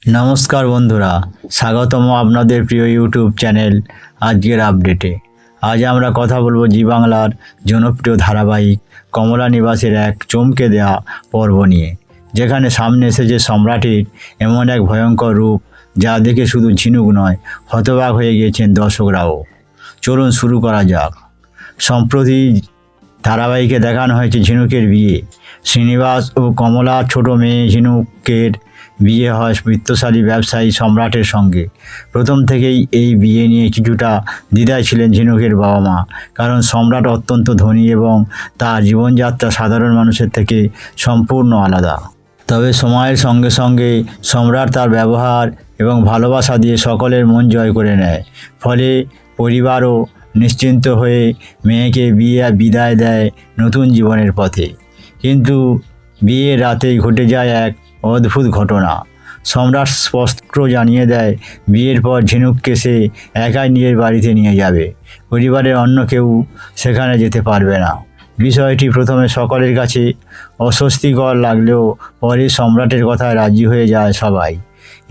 নমস্কার বন্ধুরা, স্বাগতম আপনাদের প্রিয় ইউটিউব চ্যানেল আজকের আপডেটে। আজ আমরা কথা বলবো জি বাংলার জনপ্রিয় ধারাবাহিক কমলা নিবাসের এক চমকে দেওয়া পর্ব নিয়ে, যেখানে সামনে এসেছে সম্রাটের এমন এক ভয়ঙ্কর রূপ যা দেখে শুধু ঝিনুক নয়, হতবাক হয়ে গিয়েছেন দর্শকরাও। চলুন শুরু করা যাক। সম্প্রতি ধারাবাহিকে দেখানো হয়েছে ঝিনুকের বিয়ে। শ্রীনিবাস ও কমলার ছোট মেয়ে ঝিনুকের বিয়ে হয় বিত্তশালী ব্যবসায়ী সম্রাটের সঙ্গে। প্রথম থেকেই এই বিয়ে নিয়ে কিছুটা দ্বিধায় ছিলেন ঝিনুকের বাবা মা, কারণ সম্রাট অত্যন্ত ধনী এবং তার জীবনযাত্রা সাধারণ মানুষের থেকে সম্পূর্ণ আলাদা। তবে সময়ের সঙ্গে সঙ্গে সম্রাট তার ব্যবহার এবং ভালোবাসা দিয়ে সকলের মন জয় করে নেয়। ফলে পরিবারও নিশ্চিন্ত হয়ে মেয়েকে বিদায় দেয় নতুন জীবনের পথে। কিন্তু বিয়ের রাতেই ঘটে যায় এক অদ্ভুত ঘটনা। সম্রাট স্পষ্ট জানিয়ে দেয় বিয়ের পর ঝিনুককে সে একাই নিজের বাড়িতে নিয়ে যাবে, পরিবারের অন্য কেউ সেখানে যেতে পারবে না। বিষয়টি প্রথমে সকলের কাছে অস্বস্তিকর লাগলেও পরে সম্রাটের কথায় রাজি হয়ে যায় সবাই।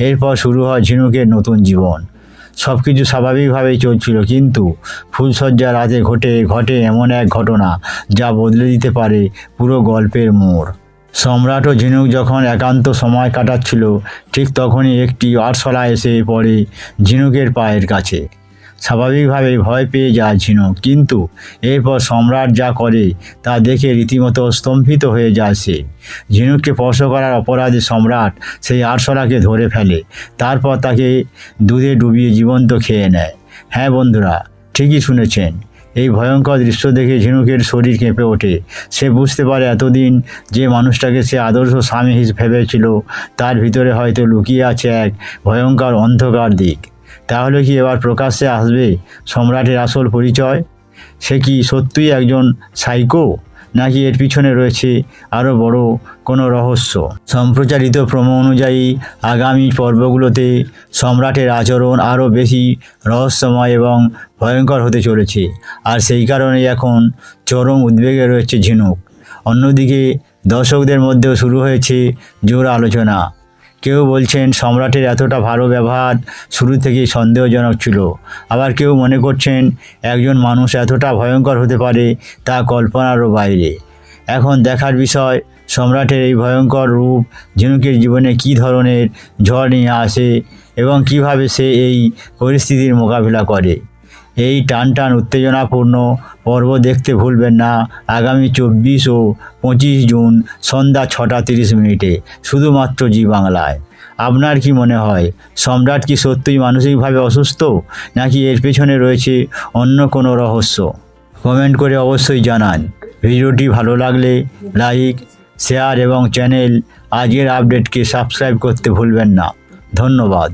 এরপর শুরু হয় ঝিনুকের নতুন জীবন। সব কিছু স্বাভাবিকভাবেই চলছিল, কিন্তু ফুলশয্যার রাতে ঘটে এমন এক ঘটনা যা বদলে দিতে পারে পুরো গল্পের মোড়। সম্রাট ও ঝিনুক যখন একান্ত সময় কাটাচ্ছিল, ঠিক তখনই একটি আরশোলা এসে পড়ে ঝিনুকের পায়ের কাছে। স্বাভাবিকভাবেই ভয় পেয়ে যায় ঝিনুক, কিন্তু এরপর সম্রাট যা করে তা দেখে রীতিমতো স্তম্ভিত হয়ে যায় সে। ঝিনুককে স্পর্শ করার অপরাধে সম্রাট সেই আরশোলাকে ধরে ফেলে, তারপর তাকে দুধে ডুবিয়ে জীবন্ত খেয়ে নেয়। হ্যাঁ বন্ধুরা, ঠিকই শুনেছেন। এই ভয়ঙ্কর দৃশ্য দেখে ঝিনুকের শরীর কেঁপে ওঠে। সে বুঝতে পারে এতদিন যে মানুষটাকে সে আদর্শ স্বামী ভেবেছিল, তার ভিতরে হয়তো লুকিয়ে আছে এক ভয়ঙ্কর অন্ধকার দিক। তাহলে কি এবার প্রকাশ্যে আসবে সম্রাটের আসল পরিচয়? সে কি সত্যিই একজন সাইকো, নাকি এর পিছনে রয়েছে আরও বড় কোনো রহস্য? সম্প্রচারিত প্রোমো অনুযায়ী আগামী পর্বগুলোতে সম্রাটের আচরণ আরও বেশি রহস্যময় এবং ভয়ঙ্কর হতে চলেছে, আর সেই কারণেই এখন চরম উদ্বেগে রয়েছে ঝিনুক। অন্যদিকে দর্শকদের মধ্যেও শুরু হয়েছে জোর আলোচনা। কেউ বলছেন সম্রাটের এতটা ভালো ব্যবহার শুরু থেকেই সন্দেহজনক ছিল, আবার কেউ মনে করছেন একজন মানুষ এতটা ভয়ঙ্কর হতে পারে তা কল্পনারও বাইরে। এখন দেখার বিষয় সম্রাটের এই ভয়ঙ্কর রূপ ঝিনুকের জীবনে কী ধরনের ঝড় নিয়ে আসে এবং কিভাবে সে এই পরিস্থিতির মোকাবিলা করে। এই টান উত্তেজনাপূর্ণ পর্ব দেখতে ভুলবেন না আগামী 24 ও 25 জুন সন্ধ্যা 6:30 শুধুমাত্র জি বাংলায়। আপনার কি মনে হয়, সম্রাট কি সত্যিই মানসিকভাবে অসুস্থ, নাকি এর পেছনে রয়েছে অন্য কোনো রহস্য? কমেন্ট করে অবশ্যই জানান। ভিডিওটি ভালো লাগলে লাইক, শেয়ার এবং চ্যানেল আজকের আপডেটকে সাবস্ক্রাইব করতে ভুলবেন না। ধন্যবাদ।